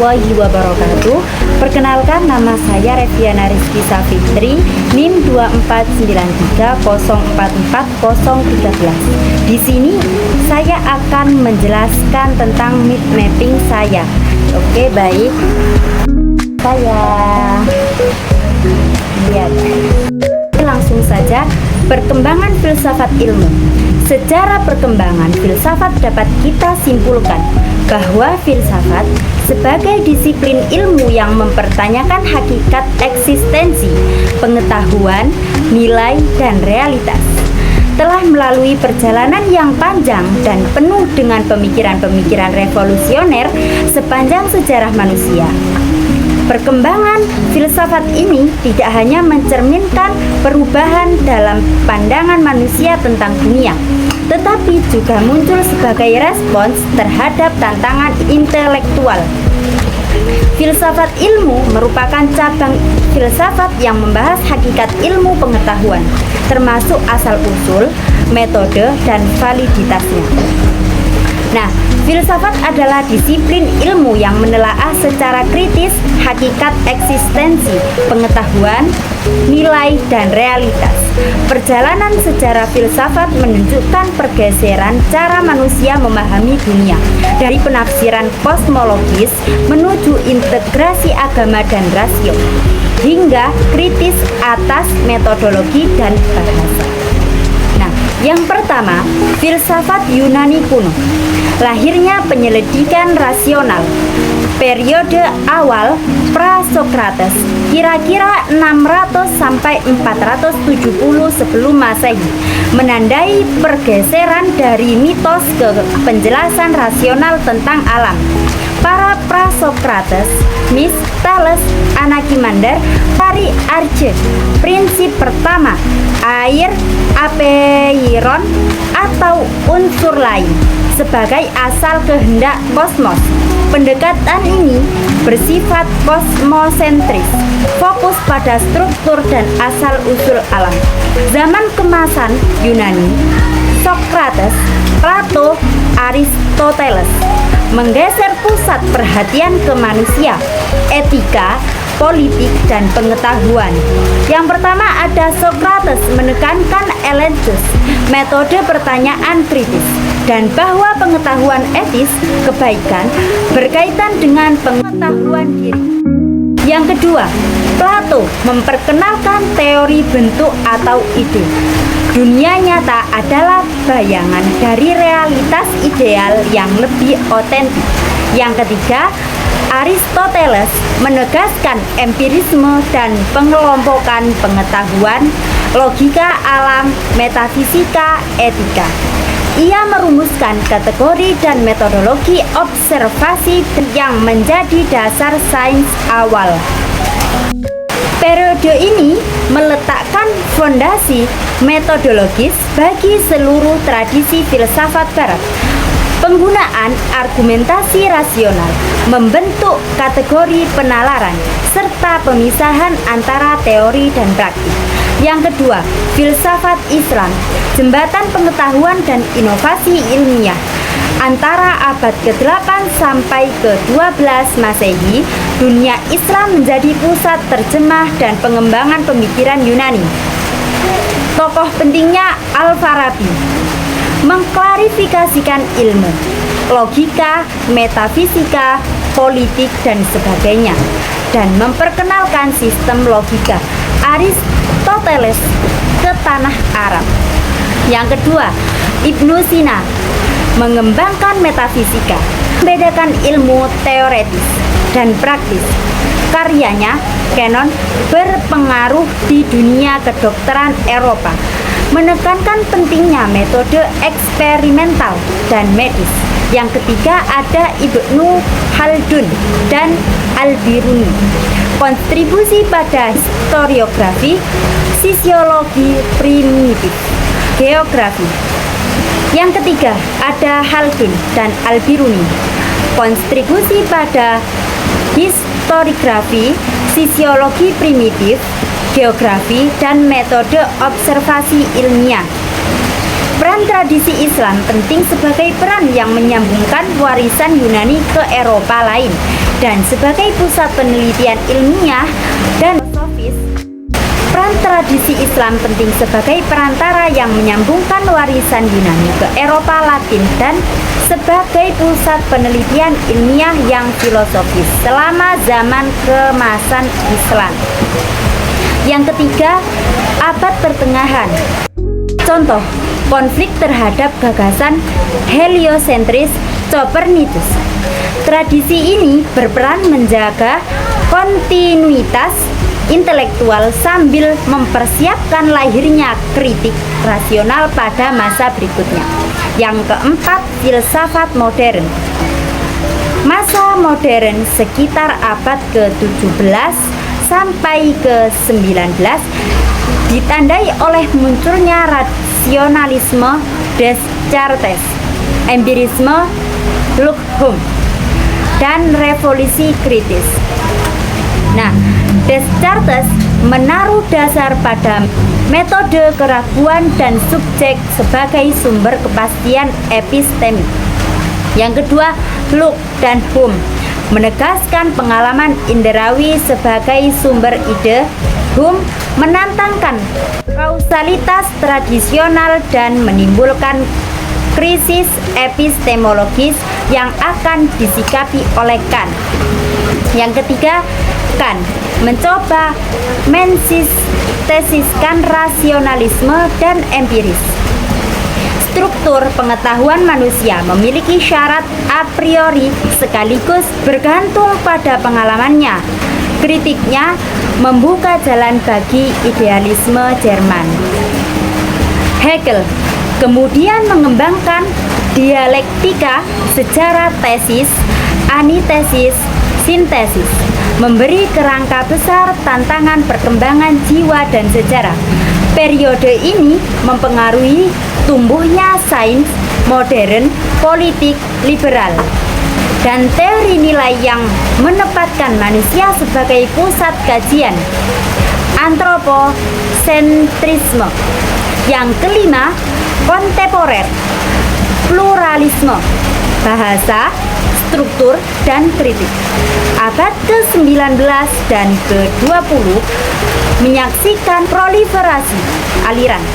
warahmatullahi wabarakatuh. Perkenalkan, nama saya Reviana Rizky Safitri, NIM 24093044013. Di sini saya akan menjelaskan tentang mind mapping saya. Oke, baik. Saya lihat. Langsung saja, perkembangan filsafat ilmu. Secara perkembangan filsafat dapat kita simpulkan bahwa filsafat sebagai disiplin ilmu yang mempertanyakan hakikat eksistensi, pengetahuan, nilai, dan realitas, telah melalui perjalanan yang panjang dan penuh dengan pemikiran-pemikiran revolusioner sepanjang sejarah manusia. Perkembangan filsafat ini tidak hanya mencerminkan perubahan dalam pandangan manusia tentang dunia, tetapi juga muncul sebagai respons terhadap tantangan intelektual. Filsafat ilmu merupakan cabang filsafat yang membahas hakikat ilmu pengetahuan, termasuk asal-usul, metode, dan validitasnya. Nah, filsafat adalah disiplin ilmu yang menelaah secara kritis hakikat eksistensi, pengetahuan, nilai, dan realitas. Perjalanan sejarah filsafat menunjukkan pergeseran cara manusia memahami dunia dari penafsiran kosmologis menuju integrasi agama dan rasio, hingga kritis atas metodologi dan bahasa. Nah, yang pertama, filsafat Yunani kuno. Lahirnya penyelidikan rasional. Periode awal pra-Sokrates, kira-kira 600 sampai 470 sebelum Masehi, menandai pergeseran dari mitos ke penjelasan rasional tentang alam. Para pra-Sokrates, Mis, Thales, Anaximander, Pari Arche. Prinsip pertama, air, apeiron, atau unsur lain sebagai asal kehendak kosmos. Pendekatan ini bersifat kosmosentris, fokus pada struktur dan asal-usul alam. Zaman kemasan Yunani, Sokrates, Plato, Aristoteles menggeser pusat perhatian ke manusia, etika, politik, dan pengetahuan. Yang pertama ada Sokrates menekankan elencus, metode pertanyaan kritis, dan bahwa pengetahuan etis, kebaikan, berkaitan dengan pengetahuan diri. Yang kedua, Plato memperkenalkan teori bentuk atau ide. Dunia nyata adalah bayangan dari realitas ideal yang lebih otentik. Yang ketiga, Aristoteles menegaskan empirisme dan pengelompokan pengetahuan, logika alam, metafisika, etika. Ia merumuskan kategori dan metodologi observasi yang menjadi dasar sains awal. Periode ini meletakkan fondasi metodologis bagi seluruh tradisi filsafat barat. Penggunaan argumentasi rasional, membentuk kategori penalaran, serta pemisahan antara teori dan praktik. Yang kedua, filsafat Islam, jembatan pengetahuan dan inovasi ilmiah. Antara abad ke-8 sampai ke-12 Masehi, dunia Islam menjadi pusat terjemah dan pengembangan pemikiran Yunani. Tokoh pentingnya Al-Farabi mengklarifikasikan ilmu, logika, metafisika, politik, dan sebagainya, dan memperkenalkan sistem logika Aristoteles ke tanah Arab. Yang kedua, Ibnu Sina mengembangkan metafisika, membedakan ilmu teoretis dan praktis. Karyanya, Canon, berpengaruh di dunia kedokteran Eropa, menekankan pentingnya metode eksperimental dan medis. Yang ketiga ada Ibnu Khaldun dan Al-Biruni, kontribusi pada historiografi, sisiologi primitif, geografi. Yang ketiga ada Khaldun dan Al-Biruni, kontribusi pada historiografi, sisiologi primitif, geografi, dan metode observasi ilmiah. Peran tradisi Islam penting sebagai peran yang menyambungkan warisan Yunani ke Eropa lain. dan sebagai pusat penelitian ilmiah dan filosofis, peran tradisi Islam penting sebagai perantara yang menyambungkan warisan Yunani ke Eropa Latin dan sebagai pusat penelitian ilmiah yang filosofis selama zaman keemasan Islam. Yang ketiga, abad pertengahan. Contoh, konflik terhadap gagasan heliosentris Copernicus. Tradisi ini berperan menjaga kontinuitas intelektual sambil mempersiapkan lahirnya kritik rasional pada masa berikutnya. Yang keempat, filsafat modern. Masa modern sekitar abad ke-17 sampai ke-19 ditandai oleh munculnya rasionalisme Descartes, empirisme Durkheim, dan revolusi kritis. Nah, Descartes menaruh dasar pada metode keraguan dan subjek sebagai sumber kepastian epistemik. Yang kedua, Locke dan Hume menegaskan pengalaman inderawi sebagai sumber ide. Hume menantangkan kausalitas tradisional dan menimbulkan krisis epistemologis yang akan disikapi oleh Kant. Yang ketiga, Kant mencoba mensintesiskan rasionalisme dan empiris. Struktur pengetahuan manusia memiliki syarat a priori sekaligus bergantung pada pengalamannya. Kritiknya membuka jalan bagi idealisme Jerman. Hegel kemudian mengembangkan dialektika secara tesis, antitesis, sintesis, memberi kerangka besar tantangan perkembangan jiwa dan sejarah. Periode ini mempengaruhi tumbuhnya sains modern, politik liberal, dan teori nilai yang menempatkan manusia sebagai pusat kajian. Antroposentrisme. Yang kelima, kontemporer, pluralisme, bahasa, struktur, dan kritik. Abad ke-19 dan ke-20 menyaksikan proliferasi aliran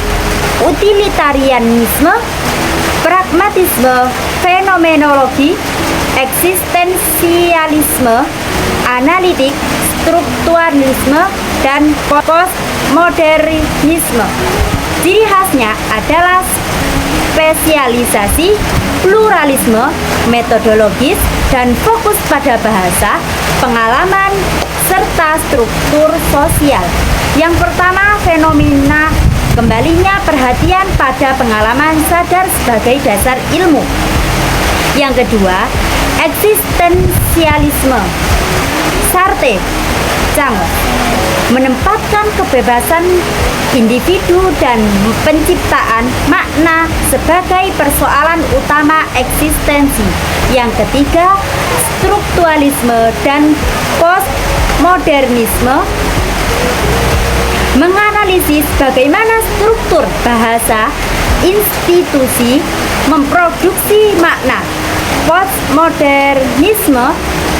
utilitarianisme, pragmatisme, fenomenologi, eksistensialisme, analitik, strukturalisme, dan postmodernisme. Ciri khasnya adalah spesialisasi, pluralisme, metodologis, dan fokus pada bahasa, pengalaman, serta struktur sosial. Yang pertama, fenomena kembalinya perhatian pada pengalaman sadar sebagai dasar ilmu. Yang kedua, eksistensialisme. Sartre, Camus menempatkan kebebasan individu dan penciptaan makna sebagai persoalan utama eksistensi. Yang ketiga, strukturalisme dan postmodernisme menganalisis bagaimana struktur bahasa institusi memproduksi makna. Postmodernisme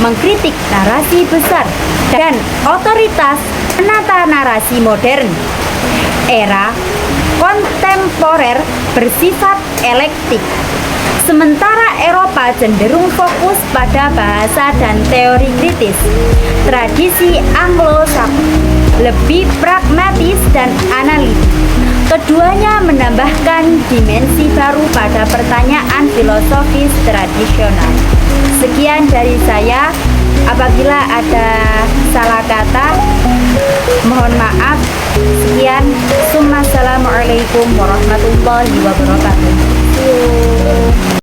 mengkritik narasi besar dan otoritas menata narasi modern. Era kontemporer bersifat elektik, sementara Eropa cenderung fokus pada bahasa dan teori kritis. Tradisi Anglo-Saxon lebih pragmatis dan analitik. Keduanya menambahkan dimensi baru pada pertanyaan filosofis tradisional. Sekian dari saya. Apabila ada salah kata, mohon maaf. Sekian. Assalamualaikum warahmatullahi wabarakatuh.